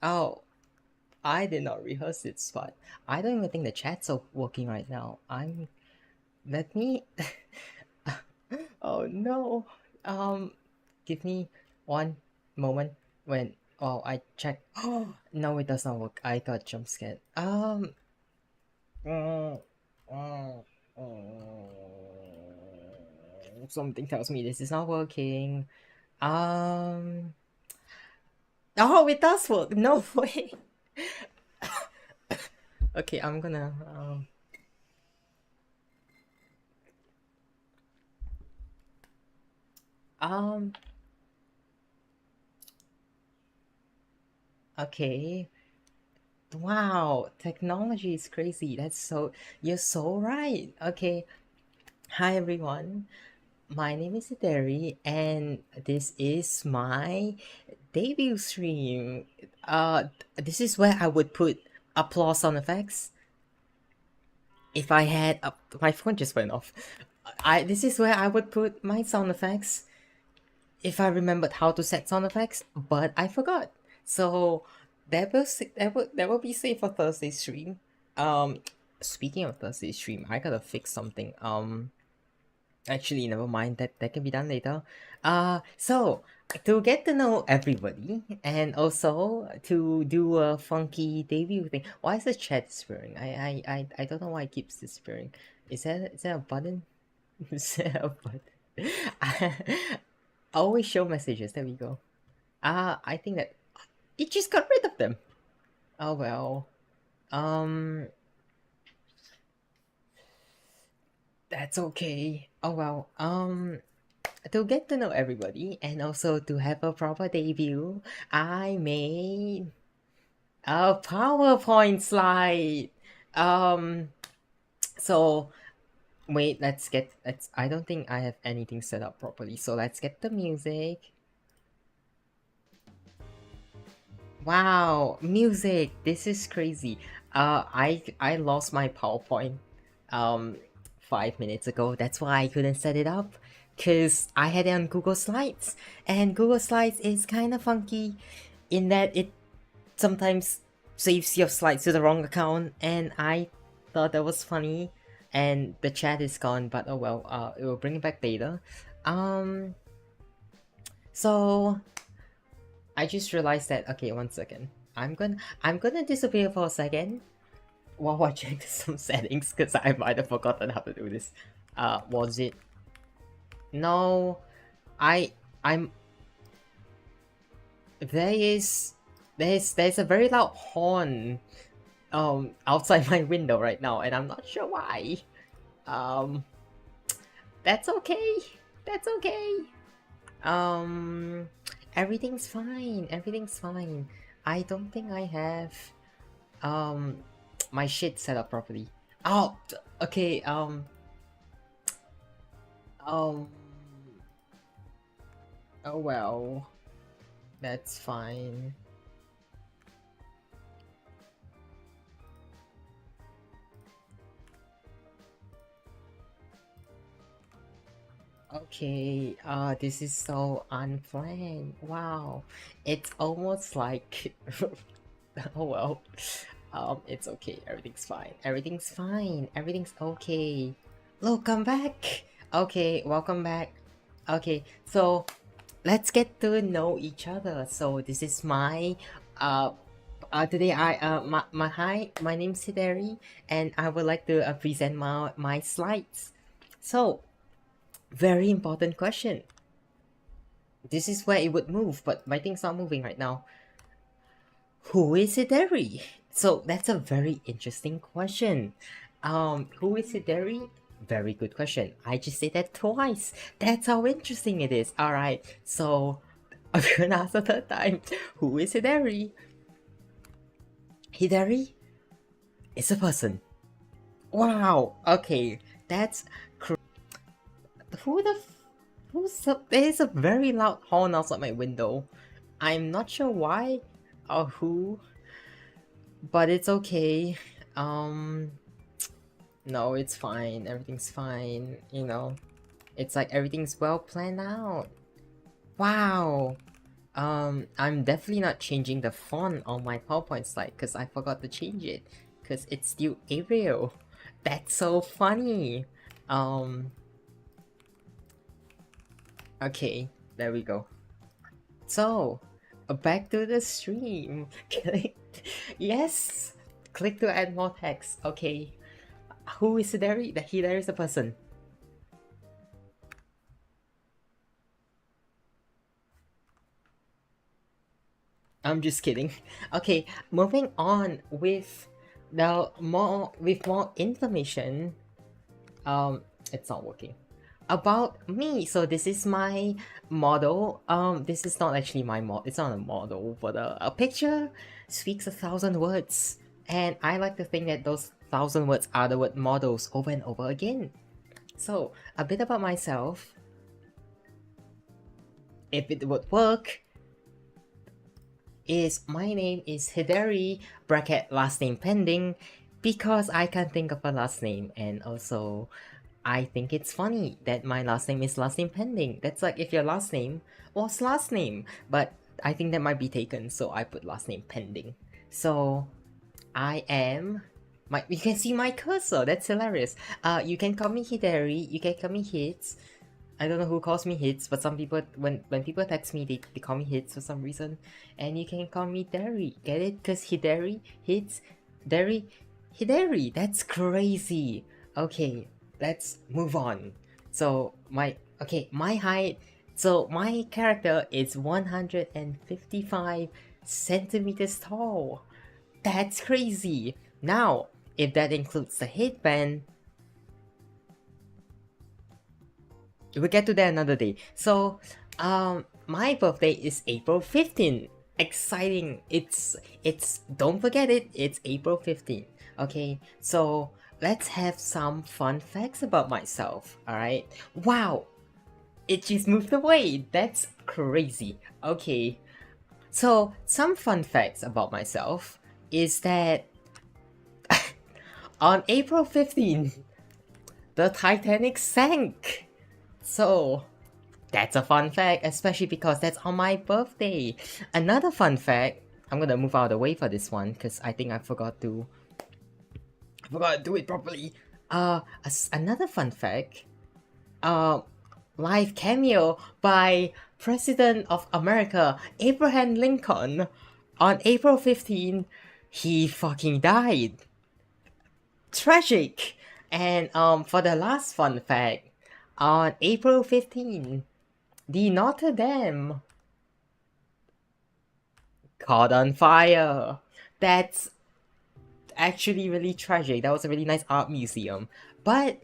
Oh, I did not rehearse it, but I don't even think the chat's working right now. Let me. Oh no. Um, give me one moment when. Oh, I check. Oh no, it does not work. I got jump scared. Mm, mm, mm. Something tells me this is not working. Um. Oh, it does work. No way. Okay, I'm gonna. Um. Okay. Wow, technology is crazy. You're so right. Okay. Hi everyone. My name is Hideri and this is my debut stream. This is where I would put applause sound effects if I had my phone just went off. This is where I would put my sound effects if I remembered how to set sound effects, but I forgot. So that will be safe for Thursday stream. Um, Speaking of Thursday stream, I gotta fix something. Actually, never mind. That can be done later. So to get to know everybody and also to do a funky debut thing. Why is the chat whispering? I don't know why it keeps whispering. Is there a button? Is there a button? Always show messages. There we go. I think that it just got rid of them. Oh well. Um, that's okay. Oh well. To get to know everybody and also to have a proper debut, I made a PowerPoint slide. Um, so wait, let's. I don't think I have anything set up properly. So let's get the music. Wow, music. This is crazy. I lost my PowerPoint 5 minutes ago. That's why I couldn't set it up. Cause I had it on Google Slides. And Google Slides is kinda funky in that it sometimes saves your slides to the wrong account, and I thought that was funny. And the chat is gone, but oh well, it will bring it back later. Um so I just realized that, okay, 1 second. I'm gonna disappear for a second while watching some settings because I might have forgotten how to do this. Was it? No, I I'm there is there's a very loud horn outside my window right now, and I'm not sure why. Um, that's okay. That's okay. Um, Everything's fine. Everything's fine. I don't think I have um my shit set up properly. Oh, okay. Um. Oh well, that's fine. Okay. This is so unplanned. Wow, it's almost like. Oh well. It's okay. Everything's fine. Everything's fine. Everything's okay. Look, I'm back. Okay, welcome back. Okay, so let's get to know each other. So this is my today my name's Hideri, and I would like to present my slides. So very important question. This is where it would move, but my thing's not moving right now. Who is Hideri? So that's a very interesting question. Who is Hideri? Very good question. I just said that twice. That's how interesting it is. Alright, so I'm gonna ask a third time. Who is Hideri? Hideri is a person. Wow, okay. That's who the there's a very loud horn outside my window. I'm not sure why or who, but it's okay. Um no, it's fine. Everything's fine, you know. It's like everything's well planned out. Wow. I'm definitely not changing the font on my PowerPoint slide because I forgot to change it because it's still Arial. That's so funny. Okay, there we go. So, back to the stream. Yes, click to add more text. Okay, who is Hideri? Hideri is a person. I'm just kidding. Okay, moving on with more information. It's not working. About me, so this is my model. This is not actually my model. It's not a model, but a picture speaks 1,000 words, and I like to think that those 1,000 words are the word models over and over again. So a bit about myself. If it would work, is my name is Hideri bracket last name pending, because I can't think of a last name, and also I think it's funny that my last name is last name pending. That's like if your last name was last name, but I think that might be taken, so I put last name pending. So I am you can see my cursor. That's hilarious. You can call me Hideri. You can call me Hits. I don't know who calls me Hits, but some people, when people text me, they call me Hits for some reason. And you can call me Derry. Get it? Cause Hideri, Hits, Derry, Hideri. That's crazy. Okay, let's move on. So my height. So my character is 155 centimeters tall. That's crazy. Now, if that includes the headband, we'll get to that another day. So, my birthday is April 15th. Exciting! It's don't forget it. It's April 15th. Okay, so let's have some fun facts about myself. All right. Wow, it just moved away. That's crazy. Okay, so some fun facts about myself is that on April 15th, the Titanic sank. So that's a fun fact, especially because that's on my birthday. Another fun fact, I'm gonna move out of the way for this one because I think I forgot to do it properly. Another fun fact, live cameo by President of America Abraham Lincoln on April 15. He fucking died. Tragic. And for the last fun fact, on April 15, the Notre Dame caught on fire. That's actually really tragic. That was a really nice art museum. But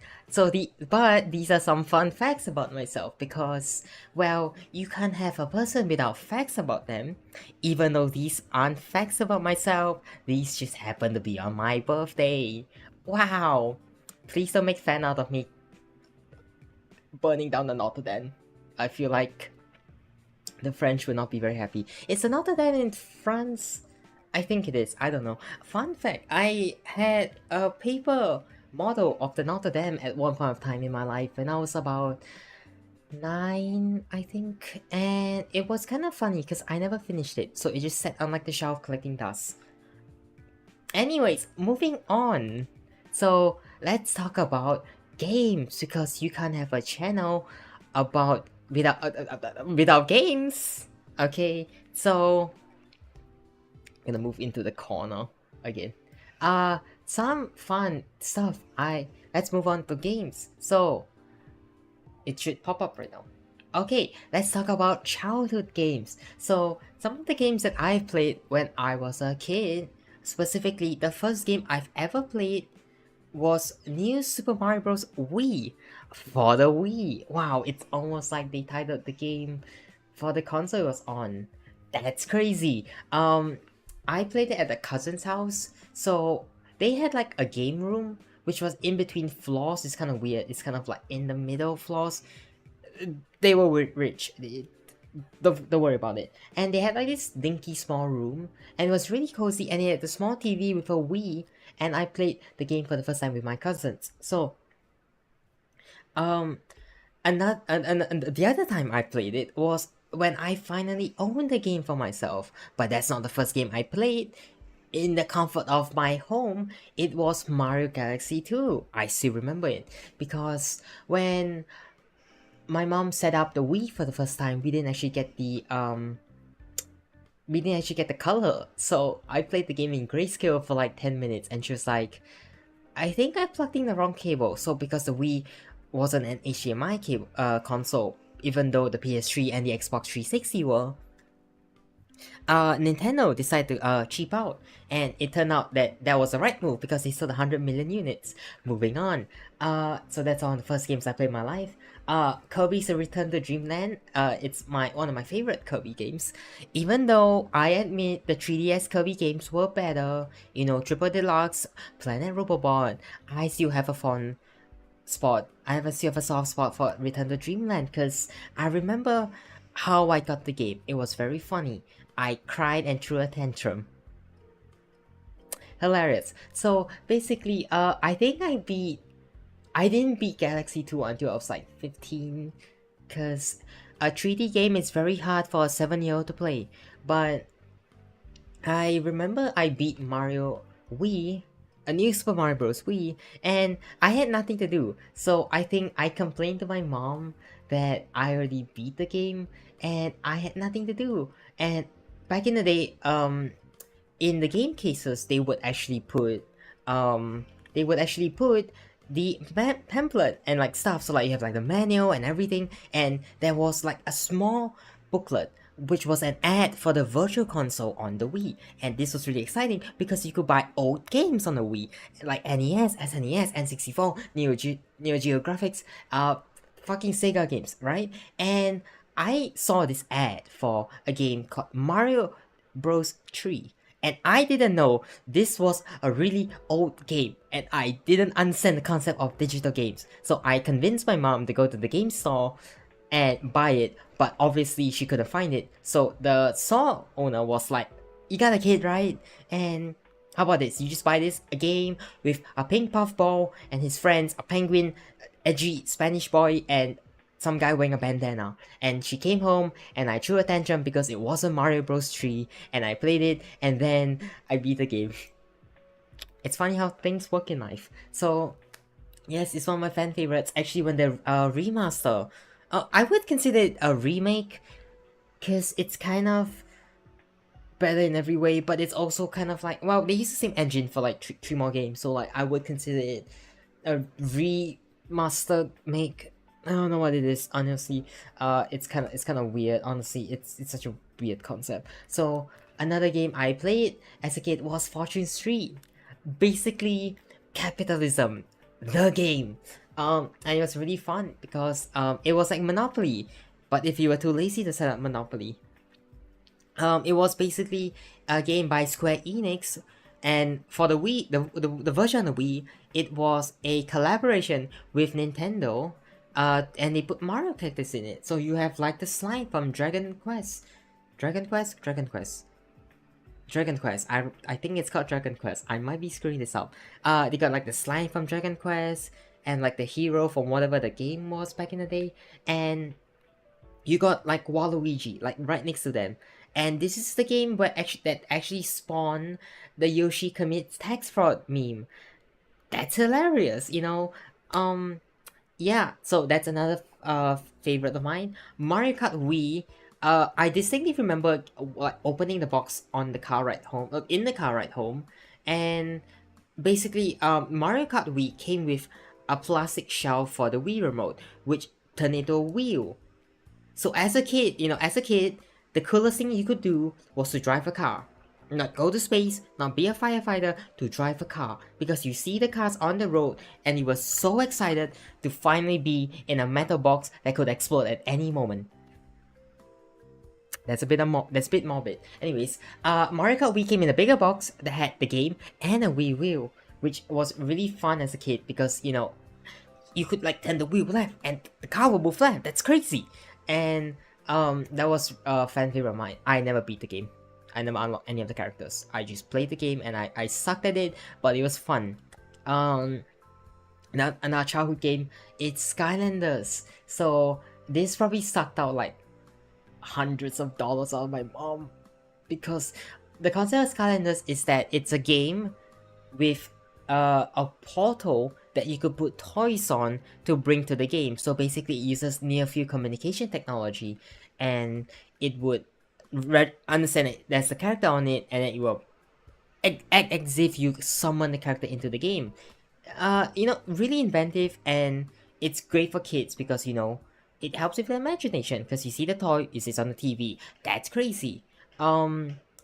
these are some fun facts about myself, because, well, you can't have a person without facts about them. Even though these aren't facts about myself, these just happen to be on my birthday. Wow. Please don't make fan out of me burning down the Notre Dame. I feel like the French will not be very happy. Is the Notre Dame in France? I think it is. I don't know. Fun fact, I had a paper model of the Notre Dame at one point of time in my life when I was about 9, I think. And it was kind of funny because I never finished it. So it just sat on like the shelf collecting dust. Anyways, moving on. So let's talk about games, because you can't have a channel about without games. Okay, so I'm gonna move into the corner again. Some fun stuff. Let's move on to games. So it should pop up right now. Okay, let's talk about childhood games. So some of the games that I played when I was a kid, specifically the first game I've ever played was New Super Mario Bros. Wii for the Wii. Wow, it's almost like they titled the game for the console it was on. That's crazy. I played it at a cousin's house, so they had like a game room which was in between floors. It's kind of weird. It's kind of like in the middle floors. They were rich. Don't worry about it. And they had like this dinky small room, and it was really cozy, and it had a small TV with a Wii, and I played the game for the first time with my cousins. So the other time I played it was when I finally owned the game for myself. But that's not the first game I played in the comfort of my home. It was Mario Galaxy 2. I still remember it because when my mom set up the Wii for the first time, we didn't actually get the color. So I played the game in grayscale for like 10 minutes, and she was like, I think I plugged in the wrong cable. So because the Wii wasn't an HDMI cable console, even though the PS3 and the Xbox 360 were, Nintendo decided to cheap out, and it turned out that that was the right move because they sold 100 million units. Moving on, so that's one of the first games I played in my life. Kirby's A Return to Dreamland. It's my one of my favorite Kirby games. Even though I admit the 3DS Kirby games were better, you know, Triple Deluxe, Planet Robobot, I still have a fond spot. I have a still have a soft spot for Return to Dreamland because I remember how I got the game. It was very funny. I cried and threw a tantrum. Hilarious. So basically, I didn't beat Galaxy 2 until I was like 15, because a 3D game is very hard for a 7-year-old to play. But I remember I beat Mario Wii, a new Super Mario Bros. Wii, and I had nothing to do. So I think I complained to my mom that I already beat the game and I had nothing to do. And back in the day, in the game cases, they would actually put the pamphlet and like stuff. So like you have like the manual and everything, and there was like a small booklet which was an ad for the virtual console on the Wii. And this was really exciting because you could buy old games on the Wii, like NES, SNES, N64, Neo Geo Graphics, fucking Sega games, right? And I saw this ad for a game called Mario Bros 3. And I didn't know this was a really old game, and I didn't understand the concept of digital games. So I convinced my mom to go to the game store and buy it, but obviously she couldn't find it. So the store owner was like, "You got a kid, right? And how about this? You just buy this a game with a pink puffball and his friends, a penguin, edgy Spanish boy, and some guy wearing a bandana." And she came home and I threw a tantrum because it wasn't Mario Bros 3, and I played it and then I beat the game. It's funny how things work in life. So yes, it's one of my fan favorites. Actually, when the remaster, I would consider it a remake because it's kind of better in every way, but it's also kind of like, well, they use the same engine for like three more games, so like I would consider it a remastered make. I don't know what it is, honestly. It's kind of weird. Honestly, it's such a weird concept. So another game I played as a kid was Fortune Street. Basically, capitalism, the game. And it was really fun because it was like Monopoly, but if you were too lazy to set up Monopoly. It was basically a game by Square Enix, and for the Wii, the version of the Wii, it was a collaboration with Nintendo, and they put Mario characters in it. So you have like the slime from Dragon Quest. I think it's called Dragon Quest. I might be screwing this up. They got like the slime from Dragon Quest, and like the hero from whatever the game was back in the day, and you got like Waluigi like right next to them. And this is the game where actually spawned the Yoshi commits tax fraud meme. That's hilarious, you know. Yeah, so that's another favorite of mine. Mario Kart Wii. I distinctly remember like opening the box on the car ride home, in the car ride home, and basically Mario Kart Wii came with a plastic shell for the Wii remote, which turned into a wheel. So as a kid, the coolest thing you could do was to drive a car. Not go to space, not be a firefighter, to drive a car. Because you see the cars on the road and you were so excited to finally be in a metal box that could explode at any moment. That's a bit morbid. Anyways, Mario Kart Wii came in a bigger box that had the game and a Wii wheel, which was really fun as a kid because, you know, you could like turn the wheel left and the car will move left. That's crazy. And that was a fan favorite of mine. I never beat the game. I never unlocked any of the characters. I just played the game and I sucked at it, but it was fun. Now another childhood game, it's Skylanders. So this probably sucked out like hundreds of dollars out of my mom, because the concept of Skylanders is that it's a game with a portal that you could put toys on to bring to the game. So basically it uses near field communication technology, and it would understand it there's a character on it, and then it will act as if you summon the character into the game. You know, really inventive, and it's great for kids because, you know, it helps with the imagination because you see the toy, you see it on the TV. That's crazy.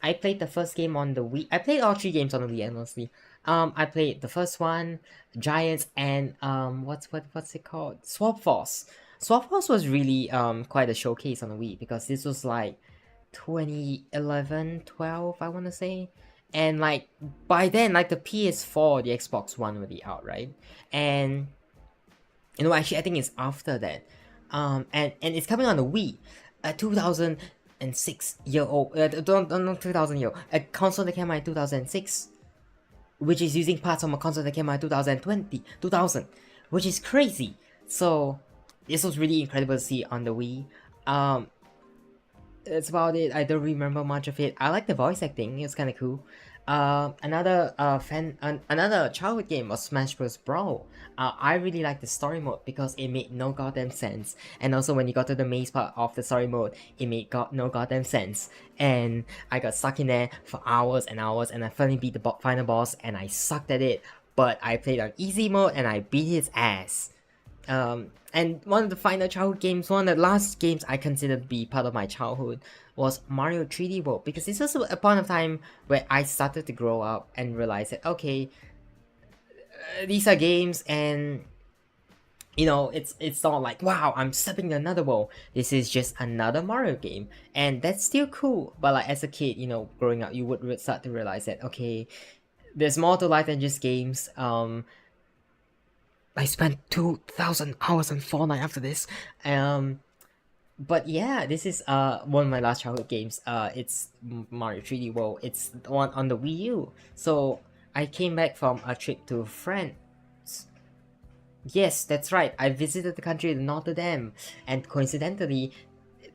I played the first game on the Wii. I played all three games on the Wii, honestly. I played the first one, Giants, and what's it called? Swap Force. Swap Force was really quite a showcase on the Wii because this was like 2011, 12, I want to say. And like by then, like the PS4, the Xbox One already out, right? And actually, I think it's after that. And it's coming on the Wii, a 2006-year-old, not 2000-year, a console that came out in 2006, which is using parts from a console that came out in 2000, which is crazy. So this was really incredible to see on the Wii. That's about it. I don't remember much of it. I like the voice acting. It was kind of cool. Another childhood game was Smash Bros. Brawl. I really liked the story mode because it made no goddamn sense. And also when you got to the maze part of the story mode, it made no goddamn sense. And I got stuck in there for hours and hours, and I finally beat the final boss, and I sucked at it. But I played on easy mode, and I beat his ass. And one of the final childhood games, one of the last games I considered to be part of my childhood was Mario 3D World, because this was a point of time where I started to grow up and realize that, okay, these are games, and it's not like, wow, I'm stepping to another world. This is just another Mario game, and that's still cool. But like as a kid, growing up, you would start to realize that, okay, there's more to life than just games. I spent 2,000 hours on Fortnite after this. But yeah, this is one of my last childhood games. It's Mario 3D World. It's the one on the Wii U. So I came back from a trip to France. Yes, that's right. I visited the country of Notre Dame, and coincidentally,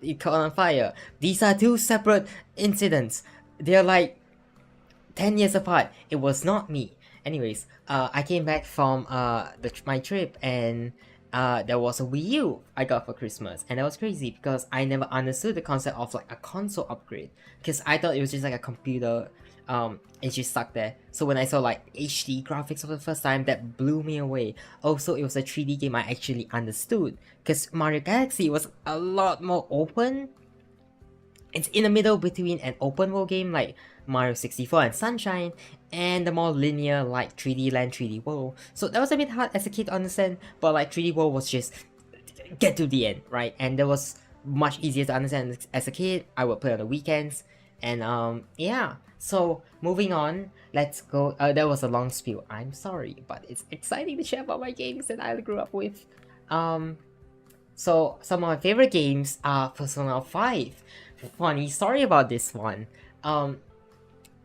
it caught on fire. These are two separate incidents. They're like 10 years apart. It was not me. Anyways, I came back from my trip, and there was a Wii U I got for Christmas, and that was crazy because I never understood the concept of like a console upgrade, because I thought it was just like a computer. It just stuck there. So when I saw like HD graphics for the first time, that blew me away. Also, it was a 3D game I actually understood, because Mario Galaxy was a lot more open. It's in the middle between an open world game like Mario 64 and Sunshine, and the more linear like 3D Land, 3D World. So that was a bit hard as a kid to understand, but like 3D World was just get to the end, right? And that was much easier to understand as a kid. I would play on the weekends, and yeah. So moving on, let's go. That was a long spiel. I'm sorry, but it's exciting to share about my games that I grew up with. So some of my favorite games are Persona 5. Funny story about this one.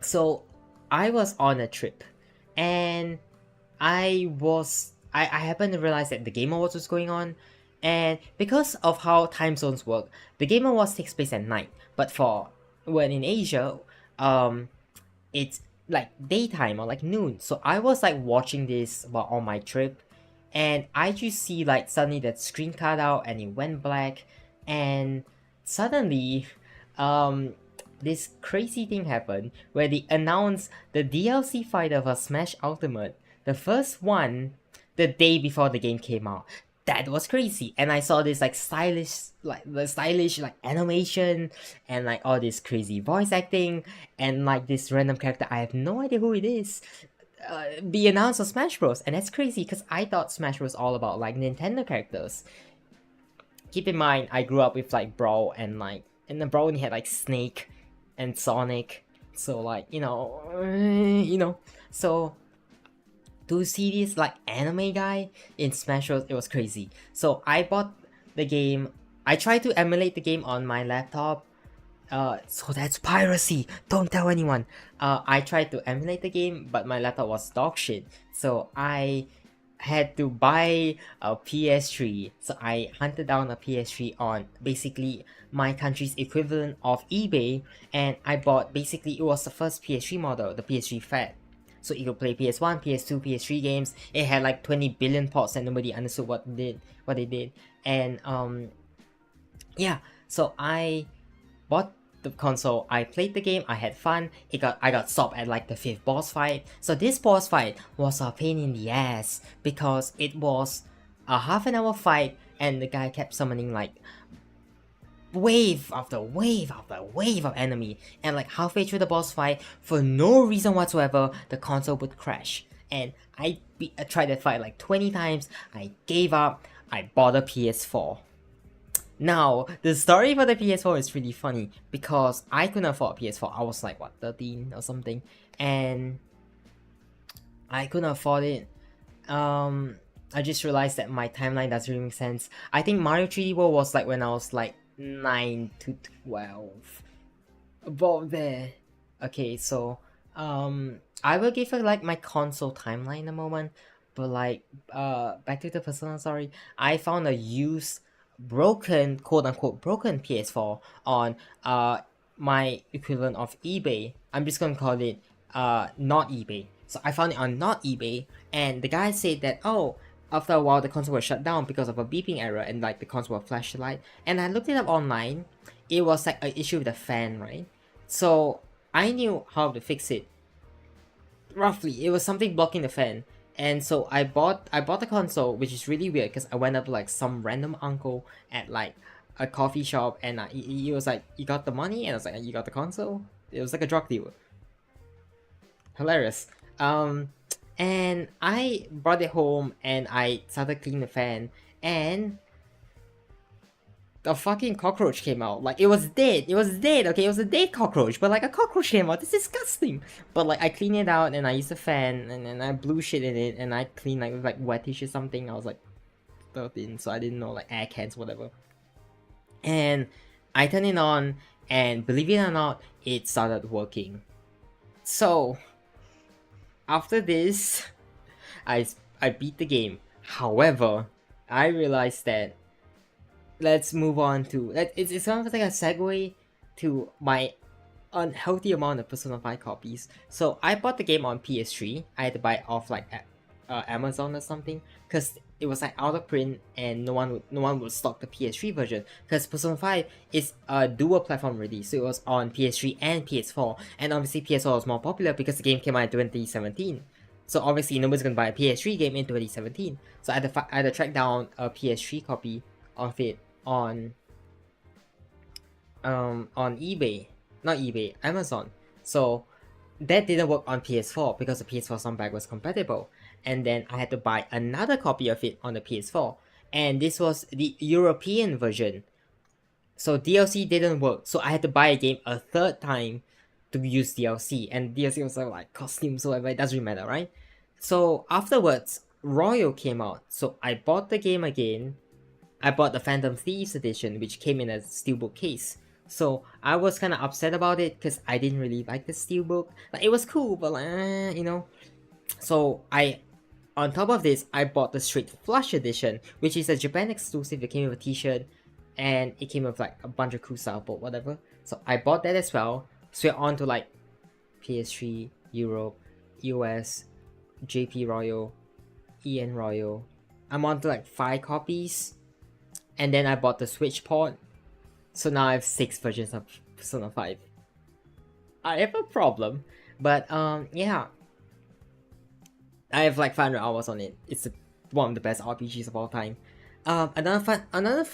So I was on a trip, and I happened to realize that the Game Awards was going on, and because of how time zones work, the Game Awards takes place at night. But when in Asia, it's like daytime or like noon. So I was like watching this while on my trip, and I just see like suddenly that screen cut out and it went black, and suddenly, this crazy thing happened where they announced the DLC fighter for Smash Ultimate, the first one, the day before the game came out. That was crazy, and I saw this like stylish animation, and like all this crazy voice acting, and like this random character I have no idea who it is, be announced on Smash Bros. And that's crazy because I thought Smash was all about like Nintendo characters. Keep in mind, I grew up with like Brawl, and the Brawl only had like Snake and Sonic, so like so to see this like anime guy in Smash Bros, it was crazy. So I bought the game. I tried to emulate the game on my laptop. So that's piracy. Don't tell anyone. I tried to emulate the game, but my laptop was dog shit. So I had to buy a PS3. So I hunted down a PS3 on basically my country's equivalent of eBay, and I bought, basically it was the first PS3 model, the PS3 Fat. So you could play PS1, PS2, PS3 games. It had like 20 billion ports and nobody understood what they did. And yeah, so I bought the console, I played the game, I had fun. I got stopped at like the 5th boss fight. So this boss fight was a pain in the ass because it was a half an hour fight, and the guy kept summoning like wave after wave after wave of enemy, and like halfway through the boss fight, for no reason whatsoever, the console would crash. And I tried that fight like 20 times, I gave up, I bought a PS4. Now, the story for the PS4 is really funny because I couldn't afford a PS4. I was like, what, 13 or something? And I couldn't afford it. I just realized that my timeline doesn't really make sense. I think Mario 3D World was like when I was like 9 to 12. About there. Okay, so I will give her like my console timeline in a moment. But like back to the personal story, I found a used broken, quote unquote broken PS4 on my equivalent of eBay. I'm just gonna call it not eBay. So I found it on not eBay, and the guy said that, oh, after a while the console was shut down because of a beeping error and like the console will flash the light. And I looked it up online. It was like an issue with the fan, right? So I knew how to fix it. Roughly, it was something blocking the fan. And so I bought the console, which is really weird because I went up to like some random uncle at like a coffee shop, and he was like, "You got the money?" And I was like, "You got the console?" It was like a drug dealer. Hilarious. And I brought it home and I started cleaning the fan, and a fucking cockroach came out. Like, it was dead. It was dead, okay? It was a dead cockroach, but like a cockroach came out. It's disgusting. But like, I cleaned it out and I used a fan and then I blew shit in it and I cleaned like with like wet tissue or something. I was like 13, so I didn't know like air cans, whatever. And I turned it on, and believe it or not, it started working. So after this, I I beat the game. However, I realized that let's move on to it's kind of like a segue to my unhealthy amount of Persona 5 copies. So I bought the game on PS3. I had to buy it off like Amazon or something because it was like out of print and no one would stock the PS3 version because Persona 5 is a dual platform release. So it was on PS3 and PS4, and obviously PS4 was more popular because the game came out in 2017. So obviously nobody's gonna buy a PS3 game in 2017. So I had to track down a PS3 copy of it on eBay, not eBay, Amazon. So that didn't work on PS4 because the PS4 soundbag was compatible, and then I had to buy another copy of it on the PS4, and this was the European version. So DLC didn't work, so I had to buy a game a third time to use DLC, and DLC was like costumes, so it doesn't really matter, right? So afterwards, Royal came out, so I bought the game again. I bought the Phantom Thieves edition, which came in a steelbook case. So I was kind of upset about it because I didn't really like the steelbook. Like, it was cool, but like, you know. So on top of this, I bought the Straight Flush edition, which is a Japan exclusive. It came with a T-shirt, and it came with like a bunch of cool stuff, but whatever. So I bought that as well. So we're on to like PS3, Europe, US, JP Royal, EN Royal. I'm on to like 5 copies. And then I bought the Switch port. So now I have 6 versions of Persona 5. I have a problem. But yeah. I have like 500 hours on it. It's one of the best RPGs of all time. Another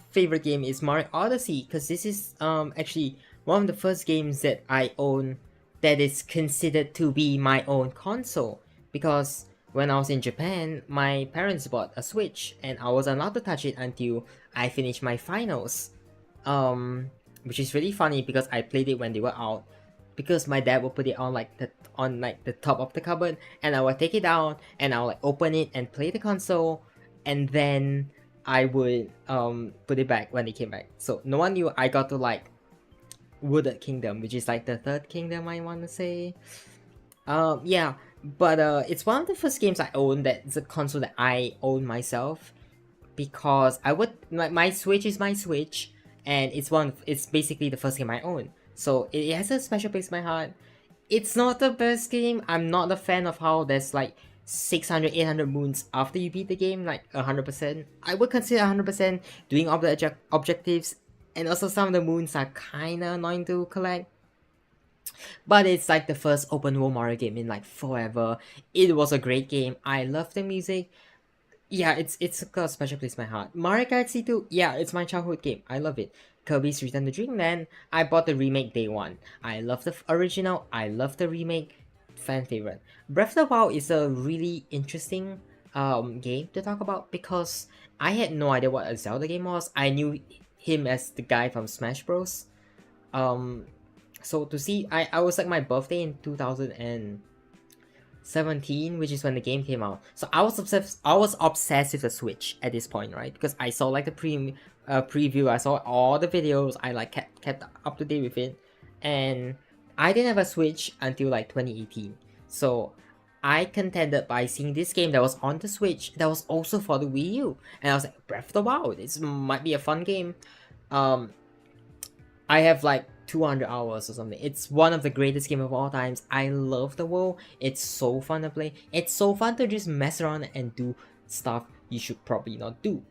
favorite game is Mario Odyssey, because this is actually one of the first games that I own that is considered to be my own console. Because when I was in Japan, my parents bought a Switch and I wasn't allowed to touch it until I finished my finals. Which is really funny because I played it when they were out. Because my dad would put it on like the top of the cupboard, and I would take it down and I would like open it and play the console, and then I would put it back when it came back. So no one knew I got to like Wooded Kingdom, which is like the 3rd kingdom, I want to say. Yeah, but it's one of the first games I own that's a console that I own myself, because I would like, my Switch is my Switch, and it's basically the first game I own, so it has a special place in my heart. It's not the best game. I'm not a fan of how there's like 600, 800 moons after you beat the game, like 100%. I would consider 100% doing all the objectives, and also some of the moons are kinda annoying to collect. But it's like the first open world Mario game in like forever. It was a great game. I love the music. Yeah, it's got a special place in my heart. Mario Galaxy 2, yeah, it's my childhood game. I love it. Kirby's Return to Dreamland, I bought the remake day one. I love the original, I love the remake, fan favorite. Breath of the Wild is a really interesting game to talk about because I had no idea what a Zelda game was. I knew him as the guy from Smash Bros. Um, so to see, I was like my birthday in 2017, which is when the game came out. So I was obsessed. I was obsessed with the Switch at this point, right? Because I saw like the preview. I saw all the videos. I like kept up to date with it, and I didn't have a Switch until like 2018. So I contended by seeing this game that was on the Switch that was also for the Wii U, and I was like, Breath of the Wild. This might be a fun game. Um, I have like 200 hours or something. It's one of the greatest game of all times. I love the world. It's so fun to play. It's so fun to just mess around and do stuff you should probably not do.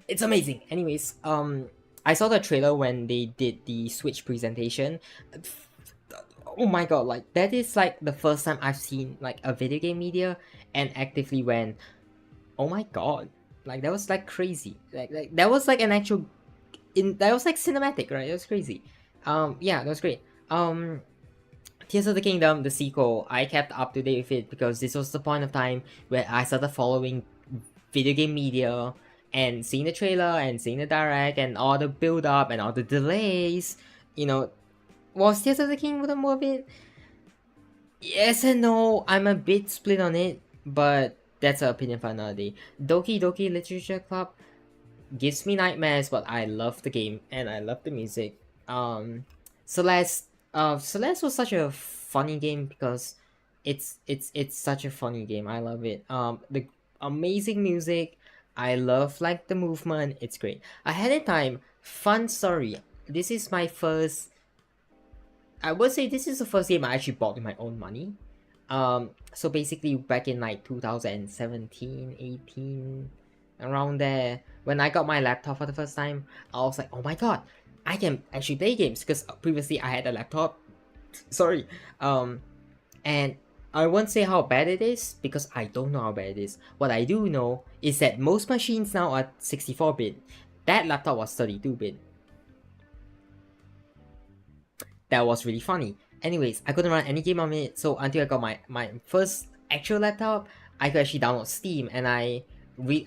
It's amazing. Anyways, I saw the trailer when they did the Switch presentation. Oh my god, like that is like the first time I've seen like a video game media and actively went, oh my god, like that was like crazy. Like that was like an actual that was like cinematic, right? It was crazy. Yeah, that was great. Tears of the Kingdom, the sequel, I kept up to date with it because this was the point of time where I started following video game media and seeing the trailer and seeing the direct and all the build up and all the delays. You know, was Tears of the Kingdom worth it? Yes and no. I'm a bit split on it, but that's an opinion for another day. Doki Doki Literature Club gives me nightmares, but I love the game and I love the music. Celeste, Celeste was such a funny game because it's such a funny game. I love it. The amazing music. I love like the movement. It's great. Ahead of time, fun story. This is my first. I would say this is the first game I actually bought with my own money. So basically back in like 2017, 18, around there, when I got my laptop for the first time, I was like, oh my god, I can actually play games because previously I had a laptop. Sorry. And I won't say how bad it is because I don't know how bad it is. What I do know is that most machines now are 64-bit. That laptop was 32-bit. That was really funny. Anyways, I couldn't run any game on it, so until I got my first actual laptop, I could actually download Steam, and I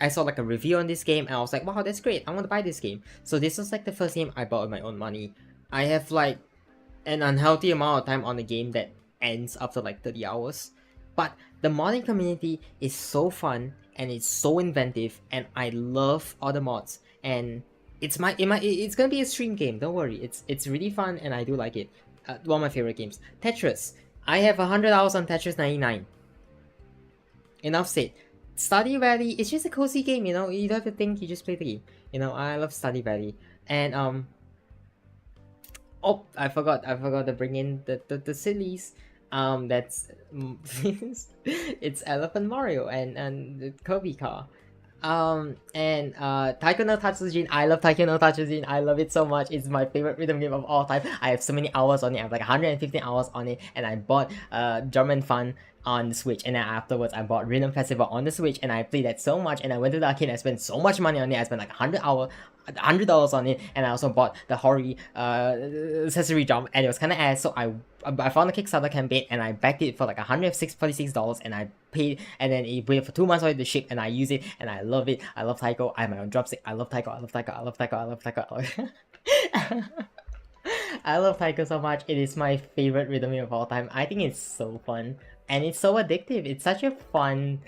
saw like a review on this game, and I was like, wow, that's great, I want to buy this game. So this was like the first game I bought with my own money. I have like an unhealthy amount of time on the game that ends after like 30 hours. But the modding community is so fun, and it's so inventive, and I love all the mods, and it's gonna be a stream game, don't worry. It's really fun and I do like it. One of my favorite games. Tetris. I have 100 hours on Tetris 99. Enough said. Stardew Valley is just a cozy game, you know. You don't have to think, you just play the game. You know, I love Stardew Valley. And oh, I forgot to bring in the sillies. That's it's Elephant Mario and the Kirby car. And Taiko no Tatsujin. I love Taiko no Tatsujin. I love it so much. It's my favorite rhythm game of all time. I have so many hours on it. I have like 115 hours on it, and I bought German Fun on the Switch, and then afterwards I bought Rhythm Festival on the Switch, and I played that so much, and I went to the arcade and I spent so much money on it. I spent like $100 on it, and I also bought the Hori accessory jump, and it was kind of ass, so I found a Kickstarter campaign and I backed it for like $146, and I paid, and then it waited for 2 months for it to ship, and I use it and I love it. I love Taiko. I have my own drumstick. I love Taiko. I love Taiko. I love Taiko. I love Taiko. I love Taiko so much. It is my favorite rhythm game of all time. I think it's so fun and it's so addictive. It's such a fun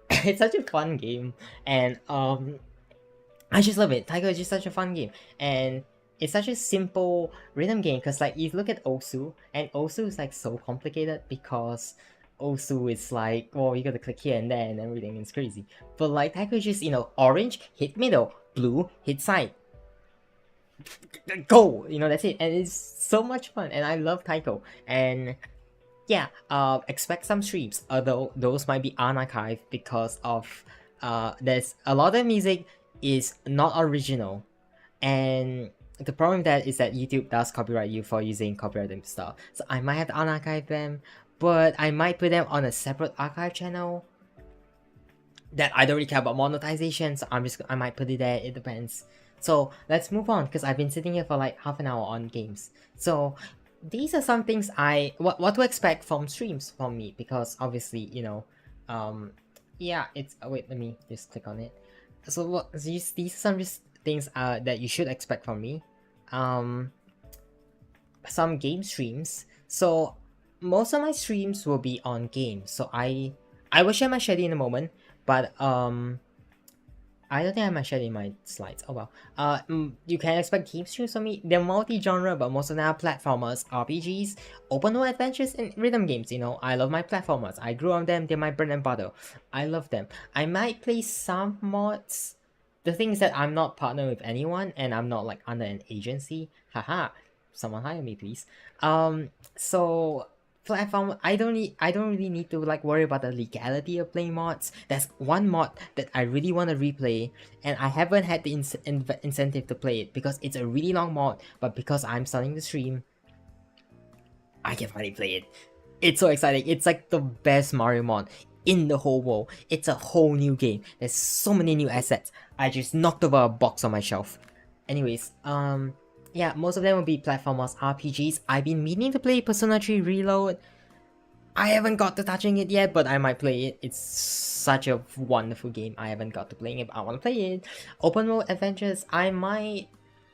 it's such a fun game, and I just love it. Taiko is just such a fun game, and it's such a simple rhythm game because like you look at Osu, and Osu is like so complicated because Osu is like, well, you gotta click here and there and everything is crazy. But like Taiko is just, you know, orange, hit middle, blue, hit side. Go! You know, that's it. And it's so much fun, and I love Taiko. And yeah, expect some streams, although those might be unarchived because of there's a lot of music is not original, and the problem with that is that YouTube does copyright you for using copyrighted stuff. So I might have to unarchive them, but I might put them on a separate archive channel that I don't really care about monetization, so I might put it there. It depends. So let's move on because I've been sitting here for like half an hour on games. So these are some things what to expect from streams from me, because obviously, yeah, it's wait, let me just click on it. So what these are some just things that you should expect from me. Um some game streams. So most of my streams will be on games. So I will share my schedule in a moment, but I don't think I have my schedule in my slides. Oh well. You can expect game streams from me. They're multi-genre, but most of them are platformers, RPGs, open world adventures, and rhythm games. I love my platformers. I grew on them. They're my bread and butter. I love them. I might play some mods. The thing is that I'm not partnered with anyone, and I'm not like under an agency. Haha. Someone hire me, please. So platform, I don't really need to like worry about the legality of playing mods. There's one mod that I really want to replay, and I haven't had the incentive to play it because it's a really long mod, but because I'm starting the stream, I can finally play it. It's so exciting. It's like the best Mario mod in the whole world. It's a whole new game. There's so many new assets. I just knocked over a box on my shelf. Anyways, yeah, most of them will be platformers, RPGs. I've been meaning to play Persona 3 Reload. I haven't got to touching it yet, but I might play it. It's such a wonderful game. I haven't got to playing it, but I want to play it. Open world adventures, I might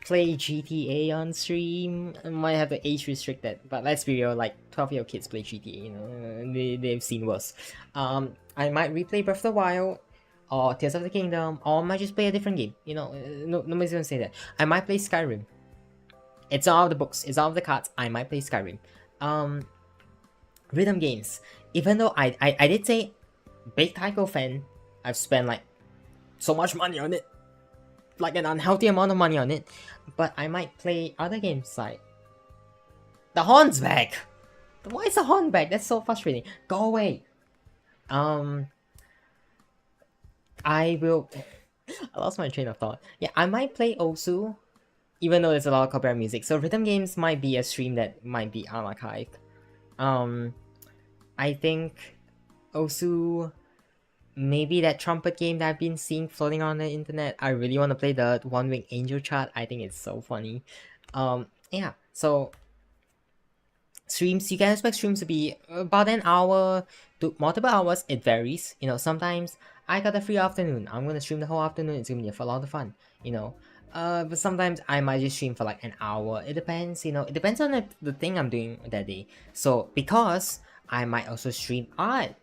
play GTA on stream. I might have to age restrict that, but let's be real, like 12-year-old kids play GTA, they've seen worse. I might replay Breath of the Wild, or Tears of the Kingdom, or I might just play a different game. Nobody's gonna say that. I might play Skyrim. It's out of the books, it's out of the cards. I might play Skyrim. Rhythm games. Even though I did say big Taiko fan, I've spent like so much money on it, like an unhealthy amount of money on it, but I might play other games like the horn's back. Why is the horn back? That's so frustrating. Go away. I will. I lost my train of thought. Yeah, I might play Osu, even though there's a lot of copyright music. So rhythm games might be a stream that might be unarchived. I think Osu, maybe that trumpet game that I've been seeing floating on the internet. I really want to play the One Wing Angel chart. I think it's so funny. Yeah, so streams, you can expect streams to be about an hour to multiple hours. It varies. Sometimes I got a free afternoon. I'm gonna stream the whole afternoon. It's gonna be a lot of fun. But sometimes I might just stream for like an hour. It depends. It depends on the thing I'm doing that day. So because I might also stream art,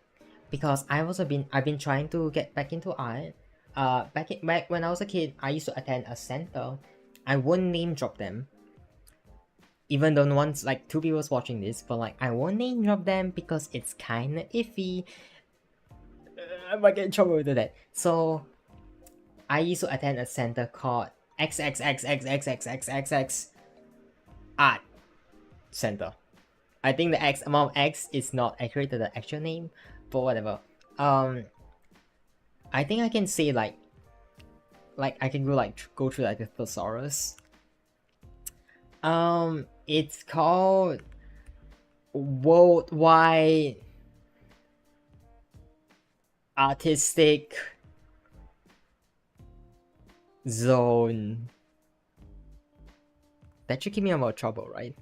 because I've been trying to get back into art. Back when I was a kid, I used to attend a center. I won't name drop them, even though no one's like 2 people was watching this, but like I won't name drop them because it's kind of iffy. I might get in trouble with that. So I used to attend a center called XXXXXXXXX Art Center. I think the X amount of X is not accurate to the actual name, but whatever. I think I can say like I can go through like the thesaurus. It's called Worldwide Artistic Zone. That should keep me out of trouble, right?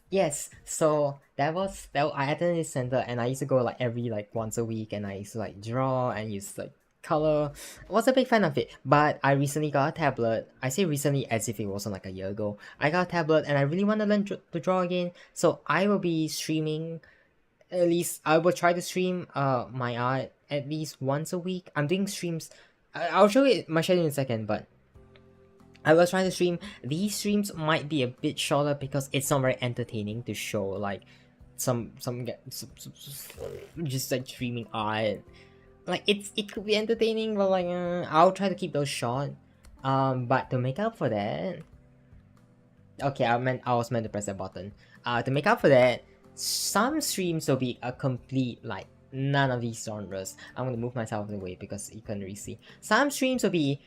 Yes, so that I attended this center, and I used to go like every like once a week, and I used to like draw and use like color. I was a big fan of it, but I recently got a tablet. I say recently as if it wasn't like a year ago. I got a tablet, and I really want to learn to draw again. So I will be streaming. At least I will try to stream my art at least once a week. I'm doing streams. I'll show you my schedule in a second, but I was trying to stream. These streams might be a bit shorter because it's not very entertaining to show like some just like streaming art. Like it could be entertaining, but like I'll try to keep those short. But to make up for that, okay, I was meant to press that button. To make up for that, some streams will be a complete like none of these genres. I'm gonna move myself out of the way because you couldn't really see. Some streams will be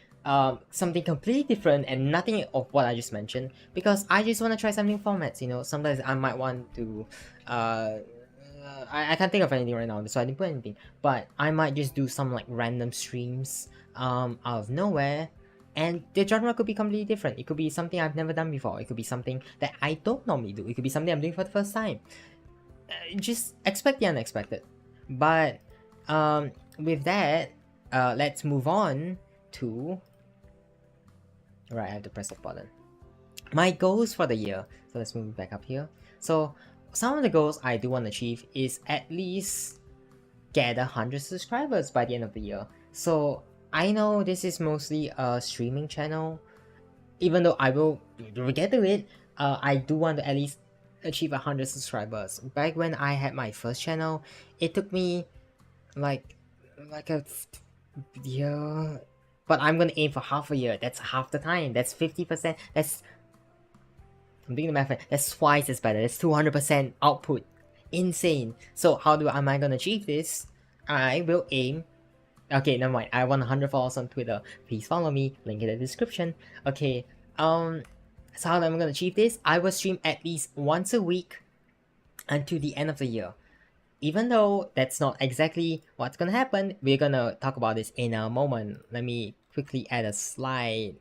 something completely different and nothing of what I just mentioned, because I just want to try something formats. Sometimes I might want to I can't think of anything right now, so I didn't put anything, but I might just do some like random streams out of nowhere. And the genre could be completely different. It could be something I've never done before. It could be something that I don't normally do. It could be something I'm doing for the first time. Just expect the unexpected. But with that, let's move on to... Right, I have to press the button. My goals for the year. So let's move back up here. So some of the goals I do want to achieve is at least get 100 subscribers by the end of the year. So I know this is mostly a streaming channel. Even though I will get to it, I do want to at least achieve 100 subscribers. Back when I had my first channel, it took me like a year. But I'm gonna aim for half a year. That's half the time. That's 50%. I'm doing the math. That's twice as better. That's 200% output. Insane. So how am I gonna achieve this? I will aim. Okay, never mind. I want 100 followers on Twitter. Please follow me. Link in the description. Okay. So how am I gonna achieve this? I will stream at least once a week until the end of the year. Even though that's not exactly what's gonna happen, we're gonna talk about this in a moment. Let me quickly add a slide,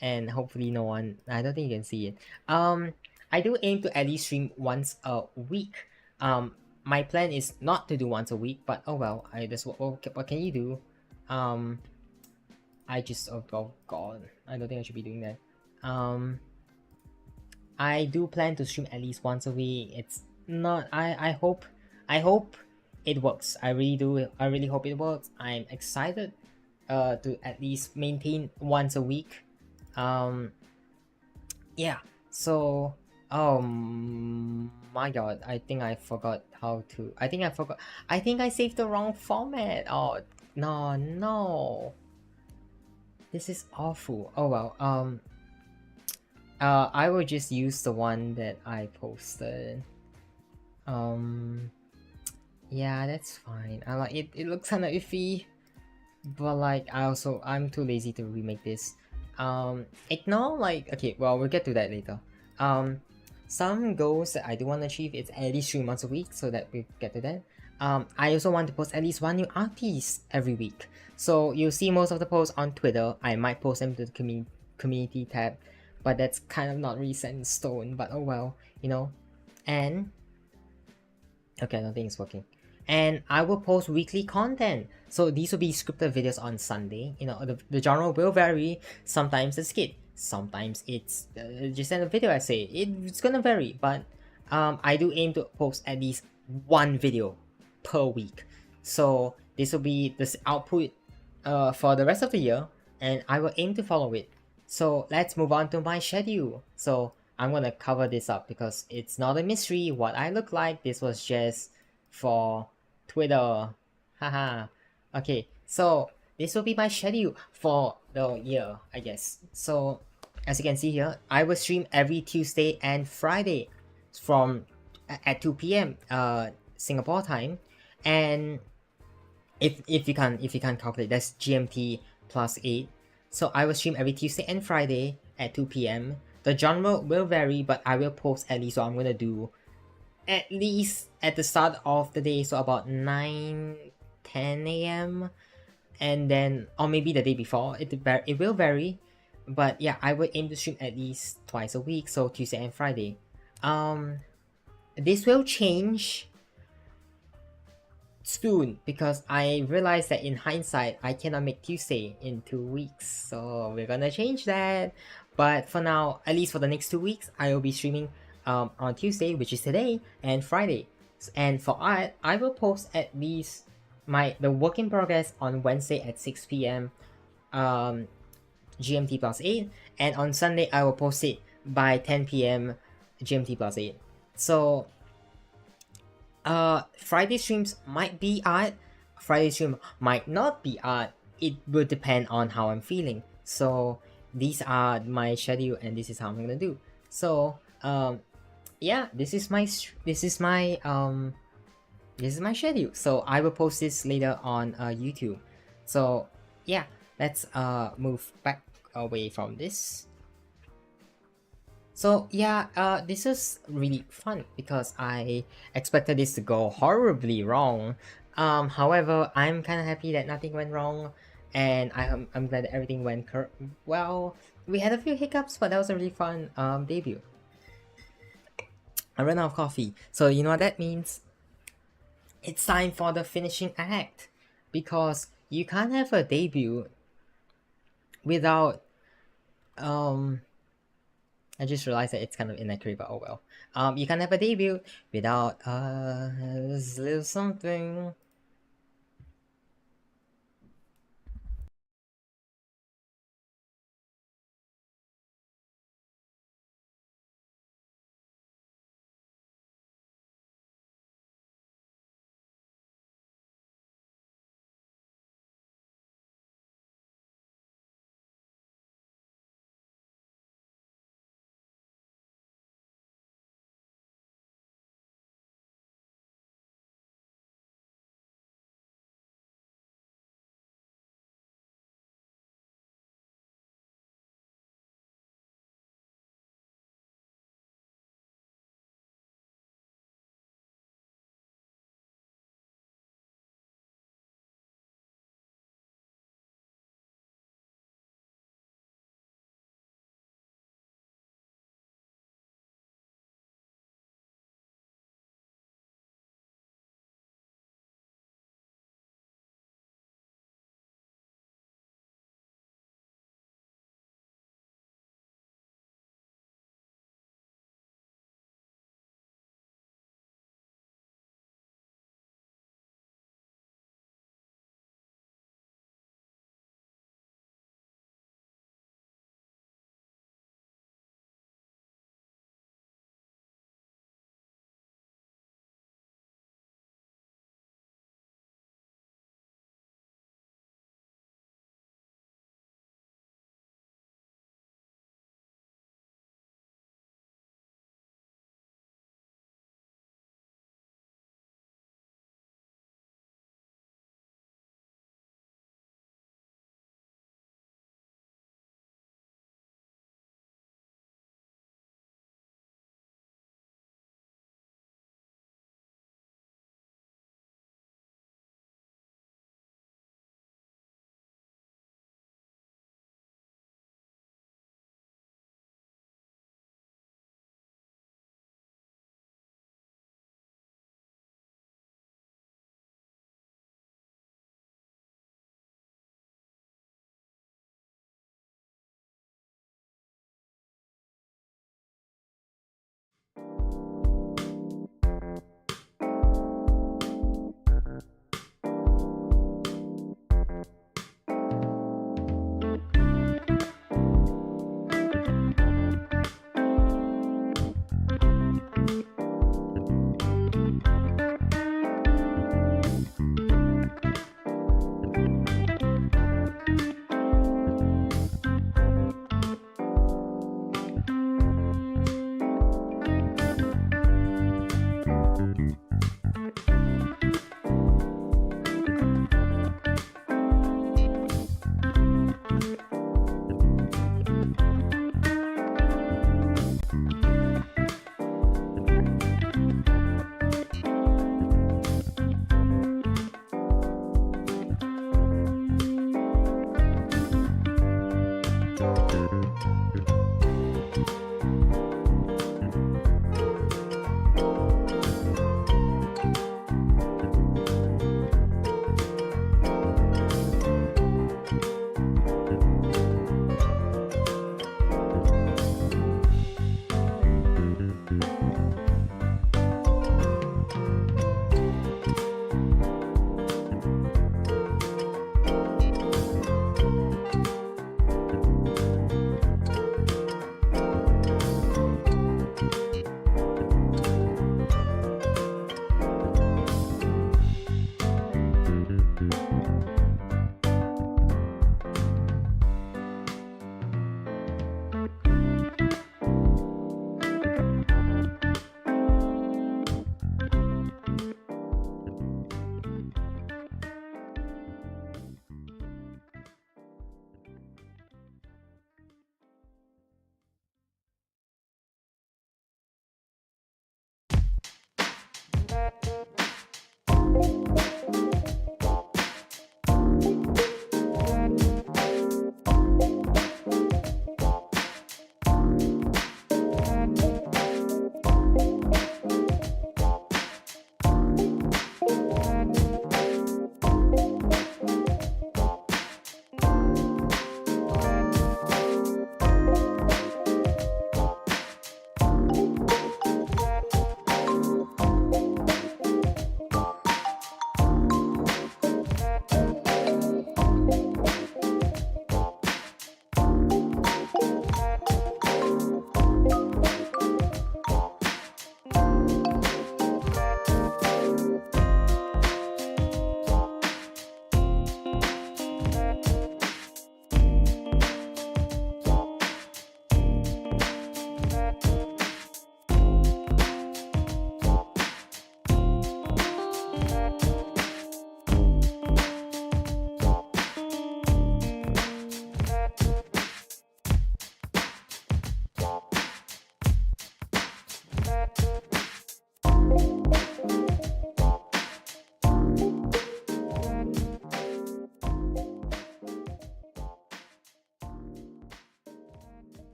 and hopefully no one... I don't think you can see it. I do aim to at least stream once a week. My plan is not to do once a week, but oh well. What can you do? I just... oh god, I don't think I should be doing that. I do plan to stream at least once a week. It's not... I hope it works. I really do. I really hope it works. I'm excited to at least maintain once a week. Yeah. So my god, I think I forgot how to... I think I saved the wrong format. Oh no. This is awful. Oh well. I will just use the one that I posted. Yeah, that's fine. I like it. It looks kind of iffy, but like I'm too lazy to remake this. Ignore like... okay, well, we'll get to that later. Some goals that I do want to achieve is at least 3 months a week, so that we get to that. I also want to post at least one new artist every week. So you'll see most of the posts on Twitter. I might post them to the community tab, but that's kind of not really set in stone, but oh well, you know. And okay, I don't think it's working. And I will post weekly content. So these will be scripted videos on Sunday. You know, the genre will vary. Sometimes it's skit, sometimes it's just a video essay. It's gonna vary, but I do aim to post at least one video per week. So this will be this output for the rest of the year, and I will aim to follow it. So let's move on to my schedule. So I'm gonna cover this up because it's not a mystery what I look like. This was just for Twitter. Haha. Okay, so this will be my schedule for the year, I guess. So as you can see here, I will stream every Tuesday and Friday from at 2 p.m. Singapore time. And if you can't calculate, that's GMT plus 8. So I will stream every Tuesday and Friday at 2 p.m. The genre will vary, but I will post at least what I'm gonna do at least at the start of the day, so about 9-10 a.m. and then, or maybe the day before. It will vary, but yeah, I will aim to stream at least twice a week, so Tuesday and Friday. This will change soon because I realized that in hindsight I cannot make Tuesday in 2 weeks, so we're gonna change that. But for now, at least for the next 2 weeks, I will be streaming on Tuesday, which is today, and Friday. And for art, I will post at least the work in progress on Wednesday at 6 p.m. GMT plus 8, and on Sunday I will post it by 10 p.m. GMT plus 8. So Friday streams might be art, Friday stream might not be art. It will depend on how I'm feeling. So these are my schedule, and this is how I'm gonna do. So yeah, this is my schedule. So I will post this later on YouTube. So yeah, let's move back away from this. So yeah, this is really fun because I expected this to go horribly wrong. However, I'm kind of happy that nothing went wrong. and I'm glad that everything went well. We had a few hiccups, but that was a really fun debut. I ran out of coffee, so you know what that means? It's time for the finishing act, because you can't have a debut without I just realized that it's kind of inaccurate, but oh well. You can't have a debut without a little something.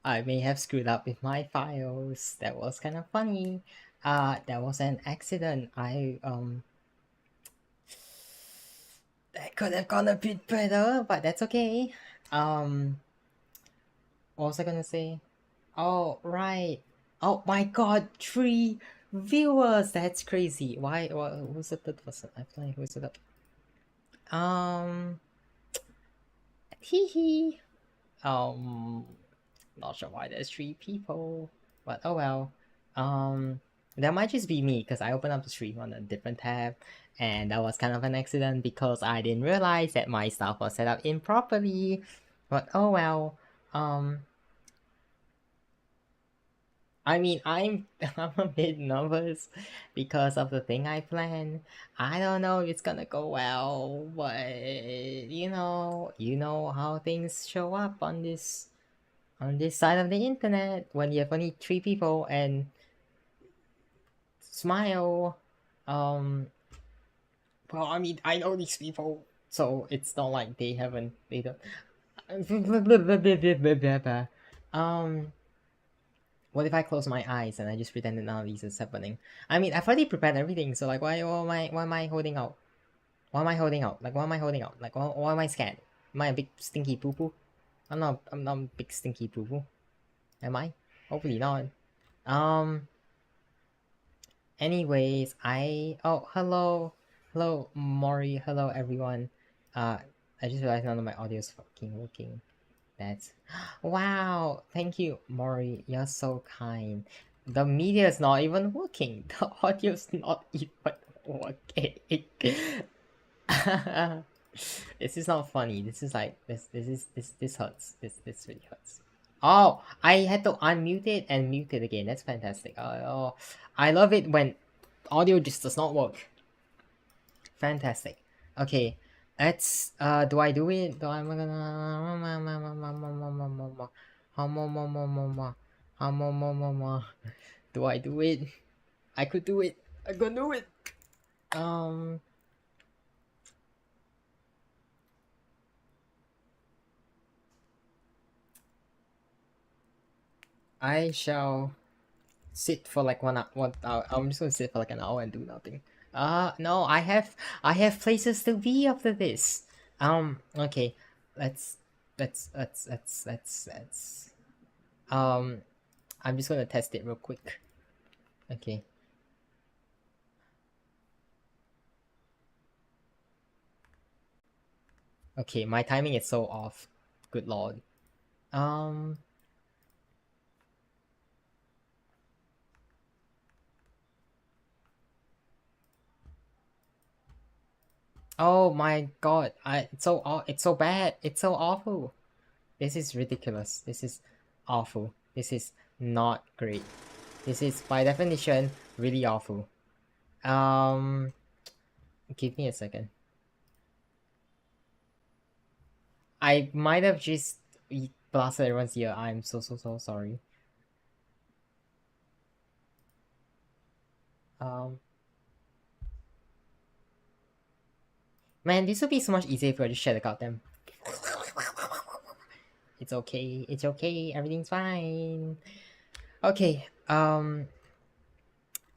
I may have screwed up with my files. That was kind of funny. That was an accident. That could have gone a bit better, but that's okay. What was I gonna say? Oh, right. Oh my god, 3 viewers! That's crazy. Why? Who's the third person? I don't know who's the third. Hee hee. Not sure why there's 3 people, but oh well. That might just be me because I opened up the stream on a different tab, and that was kind of an accident because I didn't realize that my stuff was set up improperly. But oh well. I mean, I'm a bit nervous because of the thing I planned. I don't know if it's gonna go well, but you know how things show up on this side of the internet when you have only 3 people and smile. Well, I mean, I know these people, so it's not like they don't. What if I close my eyes and I just pretend that none of these is happening? I mean, I've already prepared everything, so like, why am I holding out? Why am I holding out? Like, why am I holding out? Like, why am I scared? Am I a big stinky poo poo? I'm not a big stinky poo poo. Am I? Hopefully not. Anyways, hello Mori, hello everyone. I just realized none of my audio is fucking working. That's wow, thank you Mori, you're so kind. The media is not even working. The audio's not even working. This is not funny. This is like this hurts. This really hurts. Oh, I had to unmute it and mute it again. That's fantastic. Oh, I love it when audio just does not work. Fantastic. Okay, let's. Do I do it? Do I gonna? Do I do it? I could do it. I could do it. I shall sit for like 1 hour. I'm just gonna sit for like an hour and do nothing. No, I have places to be after this. Okay, let's let's I'm just gonna test it real quick. Okay. Okay, my timing is so off. Good lord. Oh my god. It's so bad. It's so awful. This is ridiculous. This is awful. This is not great. This is by definition really awful. Give me a second. I might have just blasted everyone's ear. I'm so sorry. Um, Man, this would be so much easier if I just shut the goddamn. It's okay. It's okay. Everything's fine. Okay.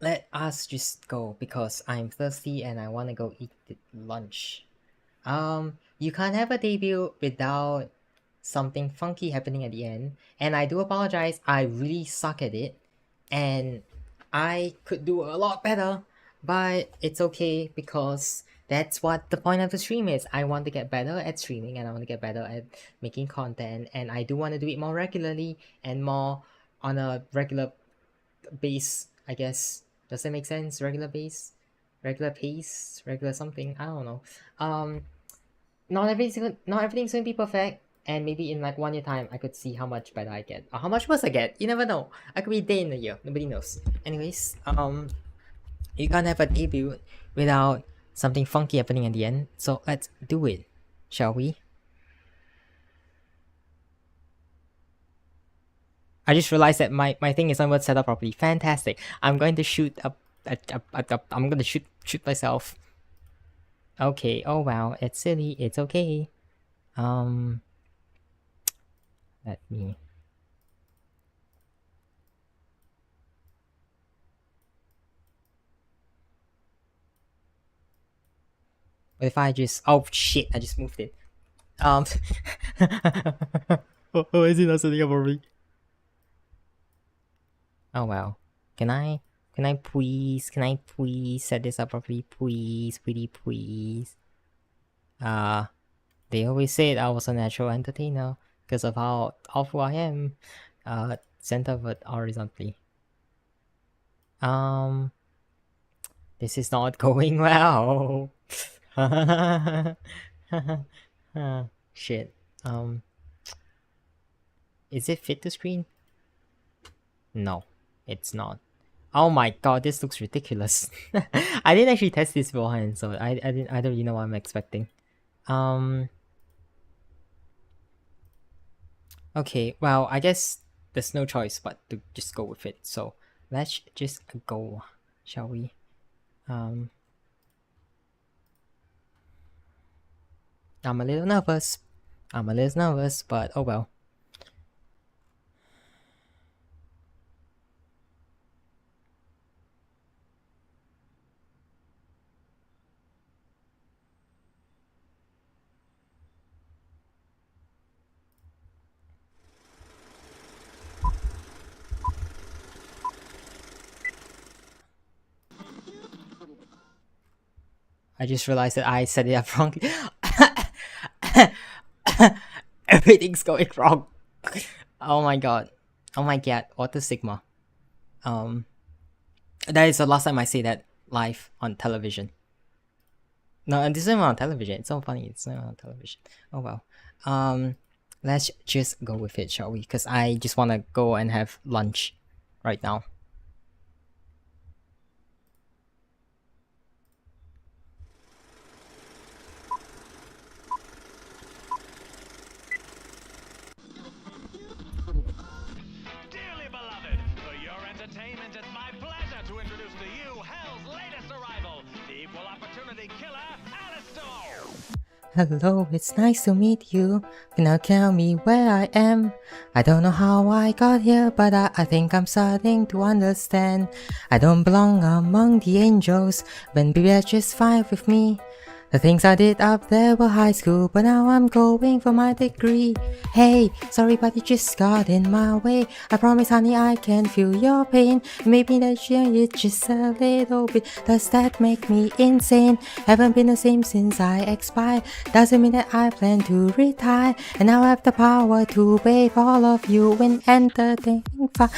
Let us just go because I'm thirsty and I want to go eat lunch. You can't have a debut without something funky happening at the end. And I do apologize. I really suck at it, and I could do a lot better. But it's okay because that's what the point of the stream is. I want to get better at streaming and I want to get better at making content, and I do want to do it more regularly and more on a regular base, I guess. Does that make sense? Regular base? Regular pace? Regular something? I don't know. Not everything's gonna be perfect, and maybe in like 1 year time I could see how much better I get or how much worse I get. You never know. I could be a day in a year. Nobody knows. Anyways, you can't have a debut without something funky happening at the end. So let's do it, shall we? I just realized that my thing is not set up properly. Fantastic. I'm going to shoot up. I'm going to shoot myself. Okay. Oh wow. It's silly. It's okay. Let me. What if I just? Oh shit! I just moved it. Oh, is it not setting up for me? Oh wow. Can I please set this up properly? Please, pretty please. They always said I was a natural entertainer because of how awful I am. Center but horizontally. This is not going well. Shit. Is it fit to screen? No, it's not. Oh my god, this looks ridiculous. I didn't actually test this beforehand, so I don't really know what I'm expecting. Okay, well, I guess there's no choice but to just go with it. So let's just go, shall we? I'm a little nervous. But oh well. I just realized that I set it up wrongly. Everything's going wrong. Oh my god. What a sigma. That is the last time I say that live on television. No, and this isn't on television. It's so funny. It's not on television. Oh well. Let's just go with it, shall we? Because I just want to go and have lunch right now. Dearly beloved, for your entertainment, it's my pleasure to introduce to you Hell's latest arrival, the equal opportunity killer, Alistair. Hello, it's nice to meet you. Now tell me where I am. I don't know how I got here, but I think I'm starting to understand. I don't belong among the angels, when baby that's just fine with me. The things I did up there were high school, but now I'm going for my degree. Hey, sorry but it just got in my way. I promise honey I can feel your pain. Maybe that you just a little bit. Does that make me insane? Haven't been the same since I expired. Doesn't mean that I plan to retire. And now I have the power to wave all of you in entertaining fun.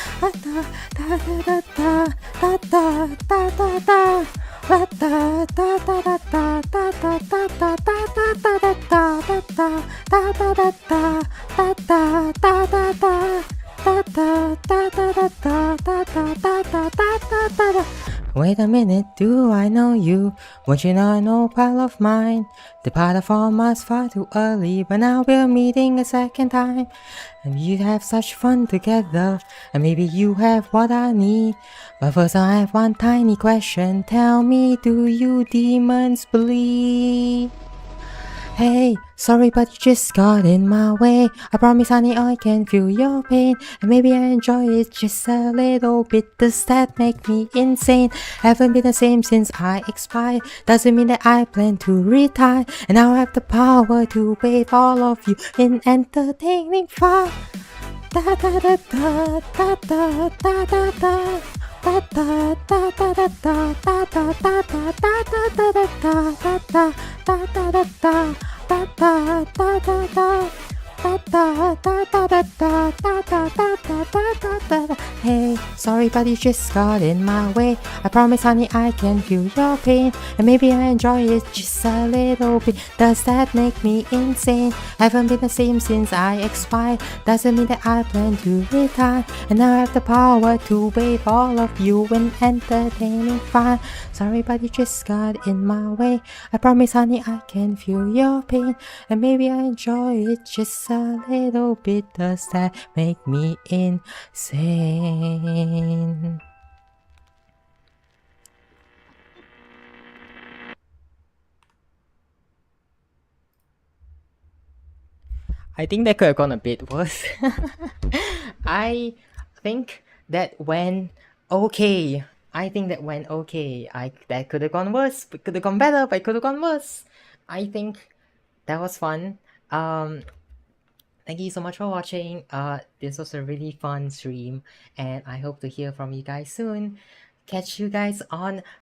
Wait a minute, do I know you? Won't you know an old pal of mine? Departed from us far too early, but now we're meeting a second time. And you have such fun together, and maybe you have what I need. But first I have one tiny question. Tell me, do you demons bleed? Hey, sorry but you just got in my way. I promise honey I can feel your pain. And maybe I enjoy it just a little bit. Does that make me insane? Haven't been the same since I expired. Doesn't mean that I plan to retire. And now I have the power to wave all of you in entertaining fun. Da da da da da da da da da. Da da da da da da da da da da da da da da da da da da da. Da da da da da. Da da da da da da da da da da da da. Hey, sorry but you just got in my way. I promise honey I can feel your pain. And maybe I enjoy it just a little bit. Does that make me insane? Haven't been the same since I expired. Doesn't mean that I plan to retire. And now I have the power to wave all of you in entertaining fun. Sorry but you just got in my way. I promise honey I can feel your pain. And maybe I enjoy it just a little bit. Does that make me insane? I think that could have gone a bit worse. I think that went okay. I think that went okay. That could have gone worse. It could have gone better, but it could have gone worse. I think that was fun. Thank you so much for watching. This was a really fun stream, and I hope to hear from you guys soon. Catch you guys on